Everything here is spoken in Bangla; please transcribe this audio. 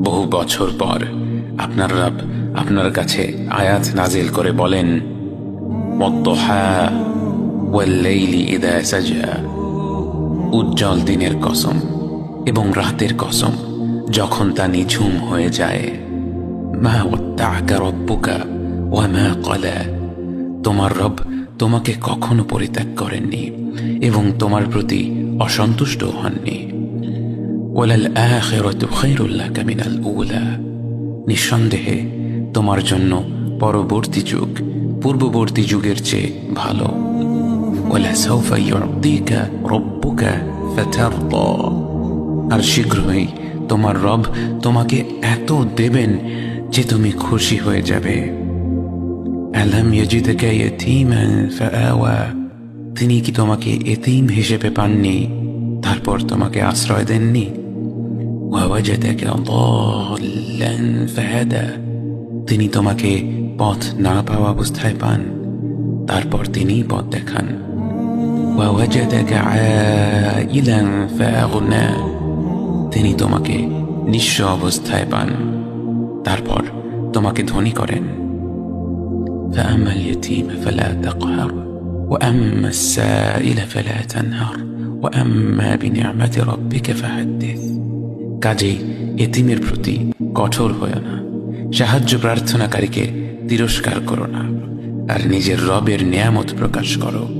বহু বছর পর আপনার রব আপনার কাছে আয়াত নাজিল করে বলেন, ওয়াদ-দুহা ওয়াল-লাইলি ইযা সাজা, উজ্জ্বল দিনের কসম এবং রাতের কসম যখন তা নিঝুম হয়ে যায়। মা ওয়াদ্দা'আকা রাব্বুকা ওয়া মা ক্বালা, তোমার রব তোমাকে কখনো পরিত্যাগ করেননি এবং তোমার প্রতি অসন্তুষ্ট হননি। ওয়ালাল আখিরাতু খায়রুল লাকা মিনাল উলা, নিঃসন্দেহে তোমার জন্য পরবর্তী যুগ পূর্ববর্তী যুগের চেয়ে ভালো। ওয়ালা সাওফা ইউ'তিকা রাব্বুকা ফাতারদা, আর শীঘ্রই তোমার রব তোমাকে এত দেবেন যে তুমি খুশি হয়ে যাবে। আলাম ইয়াজিদকা ইয়াতীমান ফাআওয়া, তিনি কি তোমাকে এতিম হিসেবে পাননি তারপর তোমাকে আশ্রয় দেননি? ওয়াওয়াজাদাকা দাল্লান ফাহাদা, তিনি তোমাকে পথ না পাওয়া অবস্থায় পান তারপর তিনিই পথ দেখান। ওয়াওয়াজাদাকা আইলান ফাআগনা, তিনি তোমাকে নিঃস্ব অবস্থায় পান তারপর তোমাকে ধনী করেন। فأما اليتيم فلا تقهر وأما السائل فلا تنهر وأما بنعمة ربك فحدث, কাজেই এতিমের প্রতি কঠোর হয়ো না, সাহায্য প্রার্থনাকারীকে তিরস্কার করো না, আর নিজের রবের নিয়ামত প্রকাশ করো।